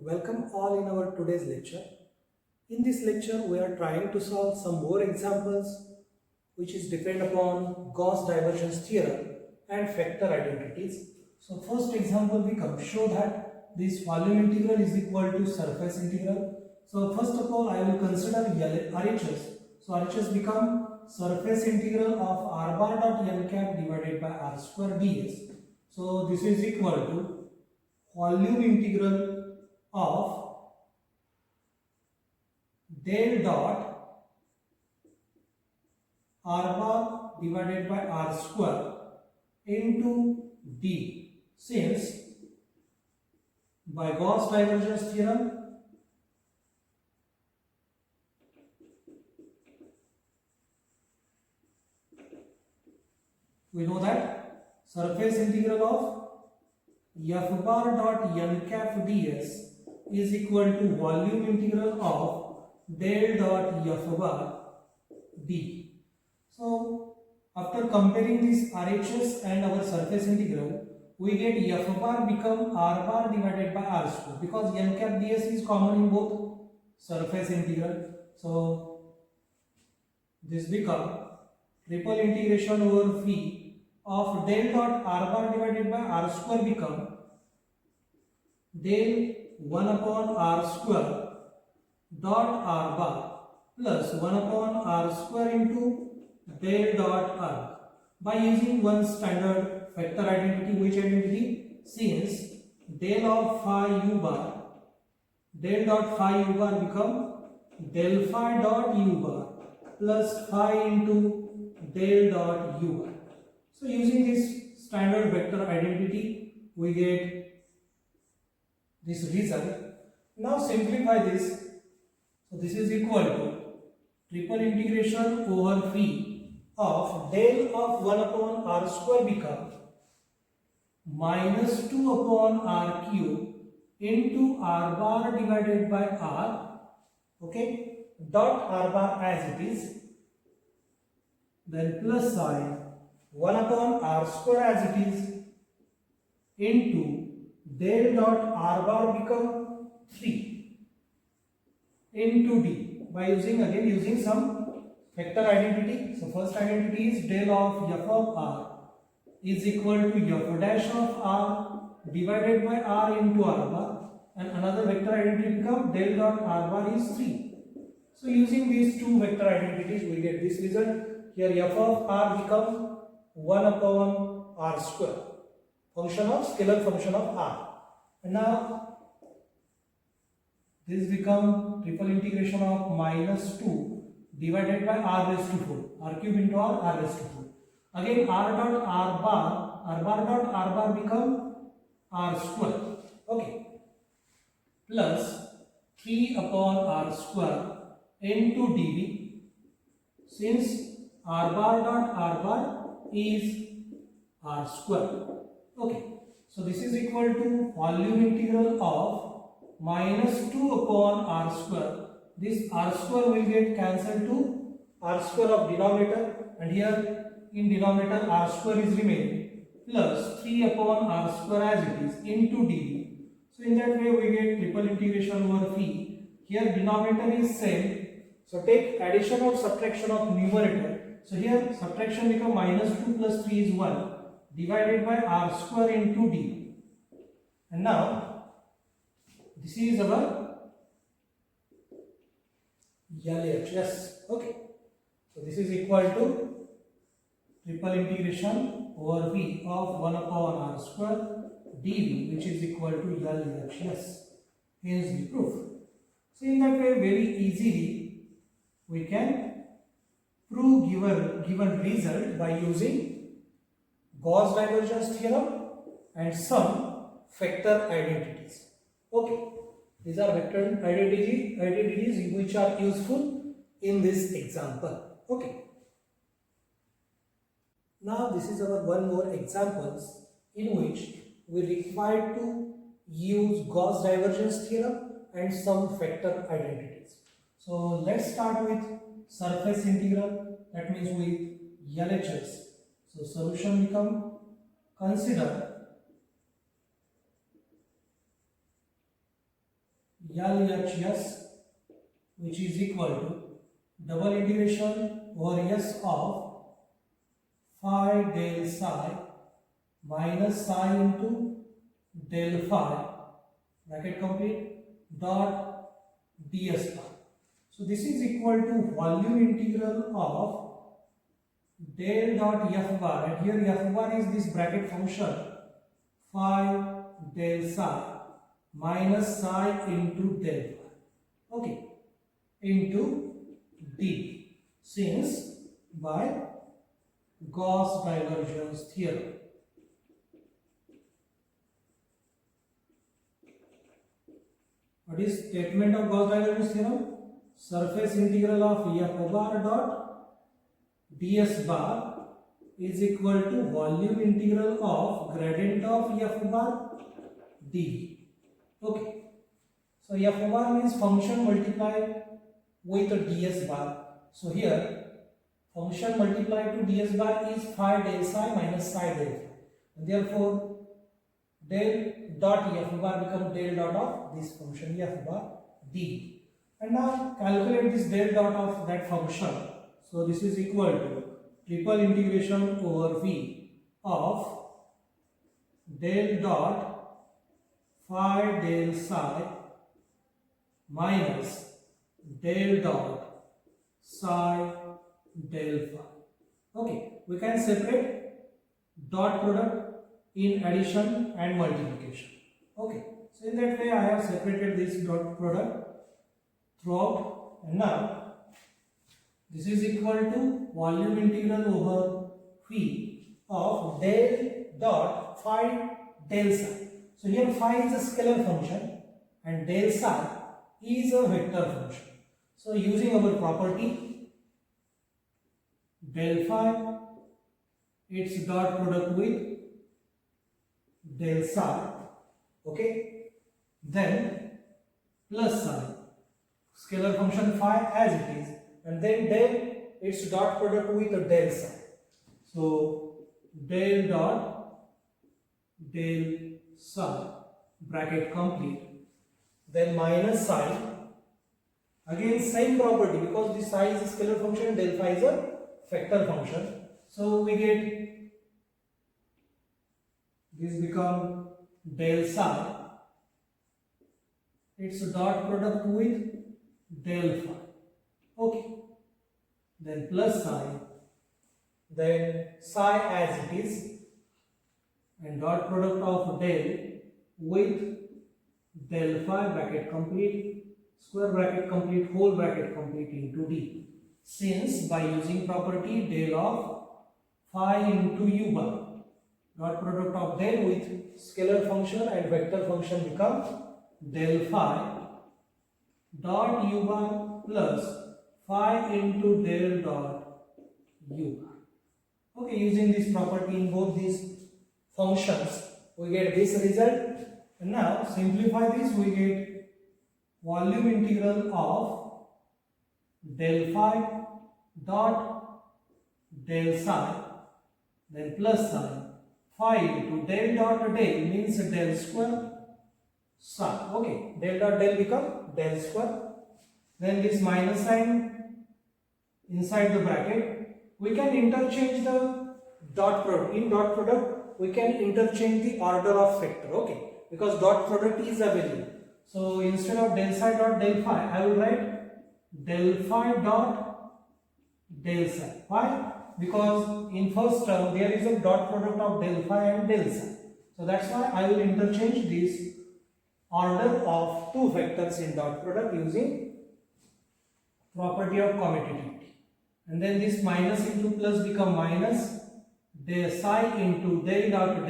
Welcome all in our today's lecture. In this lecture, we are trying to solve some more examples which is depend upon Gauss divergence theorem and factor identities. So first example become show that this volume integral is equal to surface integral. So first of all, I will consider RHS. So RHS become surface integral of r bar dot n cap divided by r square ds. So this is equal to volume integral of del dot r bar divided by r square into d, since by Gauss divergence theorem we know that surface integral of f bar dot n cap ds is equal to volume integral of del dot f bar d. So after comparing this RHS and our surface integral, we get f bar become r bar divided by r square, because n cap ds is common in both surface integral. So this become triple integration over phi of del dot r bar divided by r square become del 1 upon r square dot r bar plus 1 upon r square into del dot r, by using one standard factor identity. Which identity? Since del of phi u bar, del dot phi u bar become del phi dot u bar plus phi into del dot u bar. So using this standard vector identity, we get this result. Now simplify this. So this is equal to triple integration over phi of del of 1 upon r square become minus 2 upon r cube into r bar divided by r, okay, dot r bar as it is, then plus sign 1 upon r square as it is into del dot r bar become 3 into d, by using some factor identity. So first identity is del of f of r is equal to f dash of r divided by r into r bar, and another vector identity become del dot r bar is 3. So using these two vector identities, we get this result. Here f of r become 1 upon r square, function of scalar function of r. And now this become triple integration of minus 2 divided by r raised to 4, r cube into r raised to 4. Again r dot r bar dot r bar become r square, okay, plus 3 upon r square into dv, since r bar dot r bar is r square, okay. So this is equal to volume integral of minus 2 upon r square. This r square will get cancelled to r square of denominator, and here in denominator r square is remaining, plus 3 upon r square as it is into dv. So in that way we get triple integration over phi. Here denominator is same, so take addition or subtraction of numerator. So here subtraction become minus 2 plus 3 is 1 divided by r square into d. And now this is our LHS, okay. So this is equal to triple integration over v of 1 upon r square dv, which is equal to LHS. Hence the proof. So in that way, very easily we can prove given result by using Gauss divergence theorem and some factor identities. Okay, these are vector identities which are useful in this example. Okay. Now this is our one more examples in which we require to use Gauss divergence theorem and some factor identities. So let's start with surface integral, that means with LHS. So solution become, consider LHS, which is equal to double integration over S of phi del psi minus psi into del phi bracket complete dot ds bar. So this is equal to volume integral of del dot f bar, and here f bar is this bracket function phi del psi minus psi into del phi, okay, into d, since by Gauss divergence theorem. What is statement of Gauss divergence theorem? Surface integral of f bar dot ds bar is equal to volume integral of gradient of f bar dv. Okay, so f bar means function multiplied with ds bar. So here function multiplied to ds bar is phi del psi minus psi del phi, and therefore del dot f bar become del dot of this function f bar dv. And now calculate this del dot of that function. So this is equal to triple integration over v of del dot phi del psi minus del dot psi del phi. Okay, we can separate dot product in addition and multiplication. Okay, so in that way I have separated this dot product throughout, and now this is equal to volume integral over v of del dot phi del psi. So here phi is a scalar function and del psi is a vector function. So using our property del phi, its dot product with del psi, okay, then plus psi, scalar function phi as it is, and then del its dot product with del psi. So del dot del psi bracket complete, then minus psi, again same property because this psi is a scalar function, del phi is a vector function. So we get this become del psi, its dot product with del phi, okay, then plus psi, then psi as it is, and dot product of del with del phi bracket complete, square bracket complete, whole bracket complete into d, since by using property del of phi into u bar, dot product of del with scalar function and vector function becomes del phi dot u bar plus phi into del dot u bar. Okay, using this property in both these functions we get this result, and now simplify this, we get volume integral of del phi dot del psi, then plus psi, phi into del dot del means del square psi, okay, del dot del become del square, then this minus sign inside the bracket, we can interchange the dot product. In dot product we can interchange the order of factor, okay, because dot product is available. So instead of del psi dot del phi, I will write del phi dot del psi. Why? Because in first term there is a dot product of del phi and del psi. So that's why I will interchange this order of two vectors in dot product using property of commutativity. And then this minus into plus become minus, del psi into del dot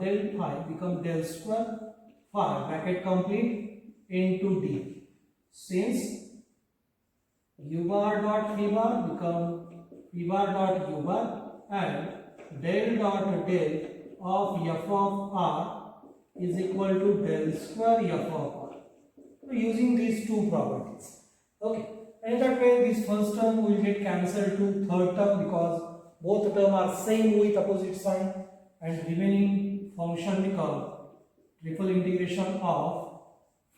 del phi become del square phi bracket complete into d, since u bar dot phi bar become phi bar dot u bar, and del dot del of f of r is equal to del square f of r. So using these two properties, okay, and that way this first term will get cancelled to third term because both terms are same with opposite sign, and remaining function become triple integration of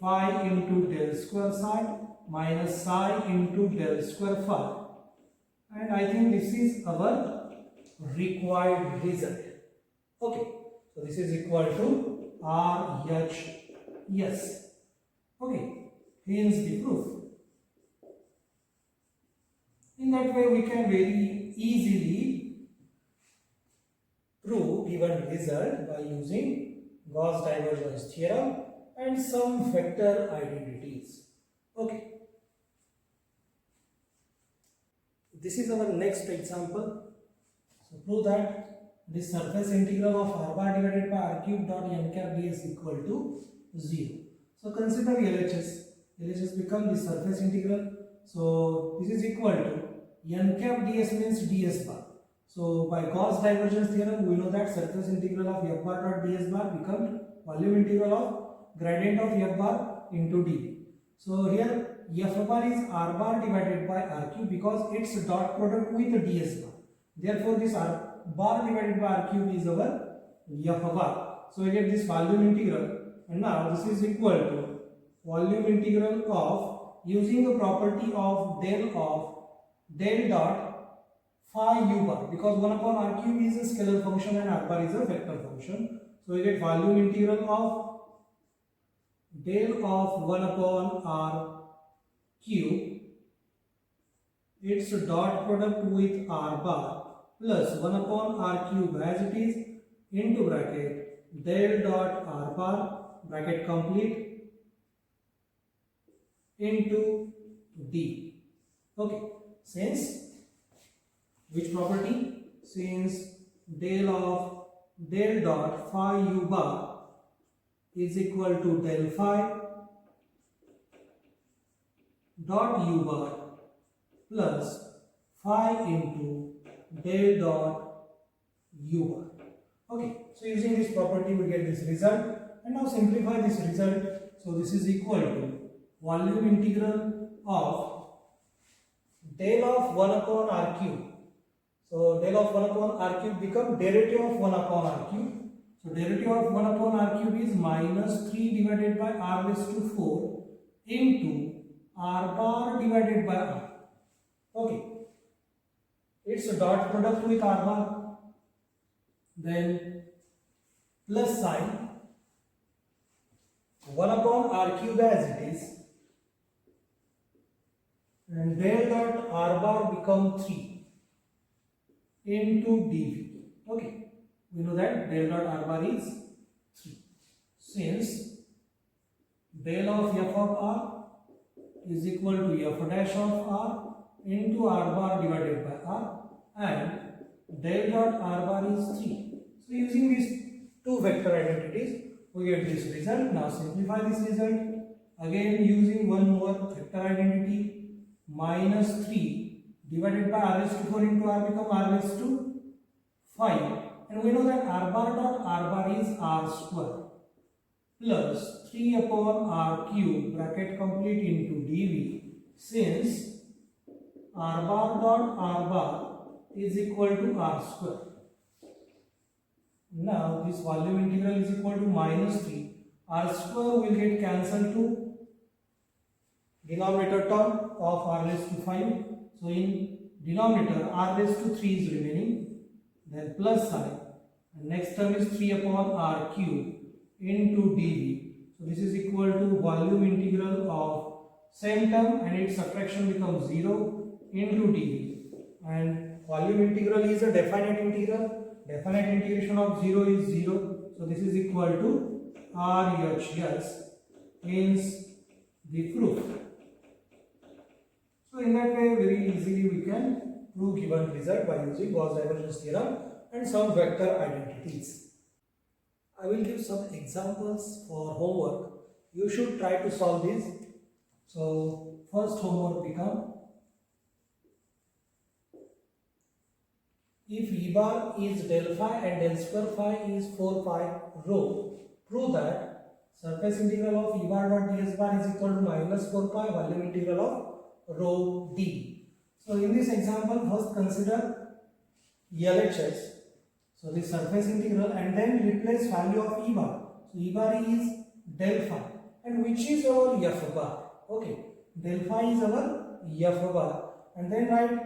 phi into del square psi minus psi into del square phi, and I think this is our required result. Okay, so this is equal to RHS. Okay, hence the proof. In that way we can very easily prove given result by using Gauss divergence theorem and some vector identities. Okay, this is our next example. So prove that this surface integral of r bar divided by r cube dot n cap ds equal to 0. So consider LHS. LHS become the surface integral. So this is equal to n cap ds means ds bar. So by Gauss divergence theorem we know that surface integral of f bar dot ds bar becomes volume integral of gradient of f bar into dv. So here f bar is r bar divided by r cube because it's a dot product with the ds bar. Therefore this r bar divided by r cube is our f bar. So we get this volume integral, and now this is equal to volume integral of, using the property of del dot phi u bar, because 1 upon r cube is a scalar function and r bar is a vector function. So we get volume integral of del of 1 upon r cube, its dot product with r bar, plus 1 upon r cube as it is, into bracket del dot r bar bracket complete into d. Okay, since which property? Since del dot phi u bar is equal to del phi dot u bar plus phi into del dot u bar. Okay, so using this property we get this result, and now simplify this result. So this is equal to volume integral of del of 1 upon r cube. So del of 1 upon r cube become derivative of 1 upon r cube. So derivative of 1 upon r cube is minus 3 divided by r raised to 4 into r bar divided by r. Okay, it's a dot product with r bar, then plus sign 1 upon r cube as it is, and del dot r bar become 3 into dv. Okay, we know that del dot r bar is 3. Since del of f of r is equal to f dash of r into r bar divided by r, and del dot r bar is 3. So using these two vector identities we get this result. Now simplify this result. Again using one more vector identity, minus 3 divided by r raised to 4 into r become r raised to 5, and we know that r bar dot r bar is r square plus 3 upon r cube bracket complete into dv, since r bar dot r bar is equal to r square. Now this volume integral is equal to minus 3. R square will get cancelled to denominator term of r raised to 5. So in denominator r raised to 3 is remaining, then plus sign, and next term is 3 upon r cube into dv. So this is equal to volume integral of same term and its subtraction becomes 0 into dv, and volume integral is a definite integral. Definite integration of 0 is 0. So this is equal to RHS, hence the proof. So in that way very easily we can prove given result by using Gauss divergence theorem and some vector identities. I will give some examples for homework. You should try to solve this. So first homework become, if E bar is del phi and del square phi is 4 pi rho, prove that surface integral of E bar dot ds bar is equal to minus 4 pi volume integral of rho d. So in this example, first consider LHS. So the surface integral, and then replace value of E bar. So E bar is del phi and which is our f bar. Okay, del phi is our f bar, and then write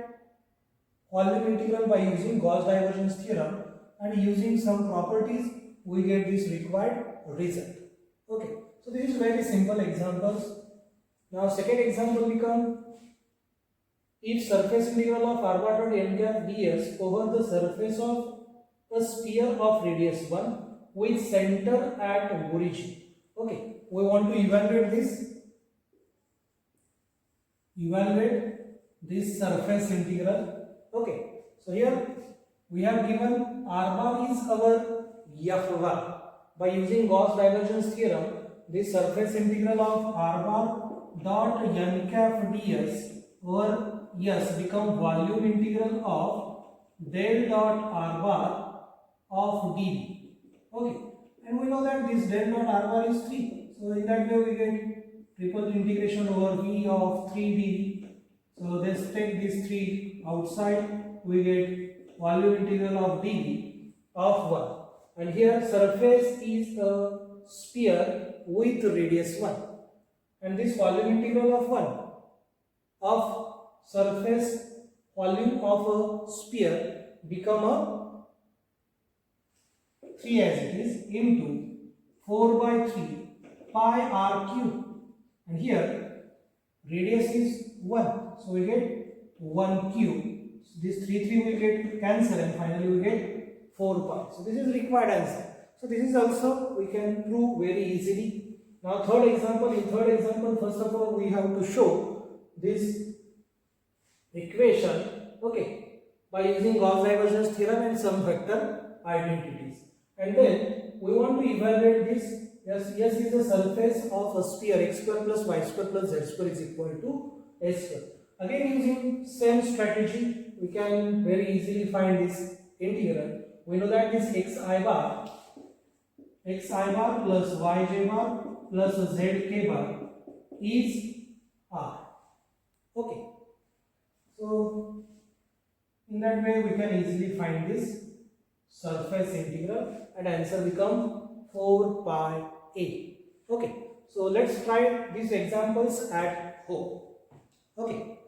volume integral by using Gauss divergence theorem, and using some properties we get this required result. Okay, so this is very simple examples. Now second example become, if surface integral of r bar dot n cap ds over the surface of a sphere of radius 1 with center at origin. Okay, we want to evaluate this surface integral. Okay, so here we have given r bar is our f bar. By using Gauss divergence theorem, this surface integral of r bar dot n cap ds over s become volume integral of del dot r bar of dv. Okay, and we know that this del dot r bar is 3, so in that way we get triple integration over v of 3 dv. So let's take this 3 outside, we get volume integral of dv of 1, and here surface is a sphere with radius 1, and this volume integral of 1 of surface volume of a sphere become a 3 as it is into 4 by 3 pi r cube, and here radius is 1, so we get 1 cube. So this 3 will get cancel, and finally we get 4 pi. So this is required answer. So this is also we can prove very easily. Now third example. In third example, first of all we have to show this equation, okay, by using Gauss divergence theorem and some vector identities, and then we want to evaluate this. S is the surface of a sphere, x square plus y square plus z square is equal to a square. Again using same strategy, we can very easily find this integral. We know that this xi bar plus yj bar plus zk bar is r. Okay, so in that way we can easily find this surface integral, and answer become 4 pi a. Okay, so let's try these examples at home. Okay,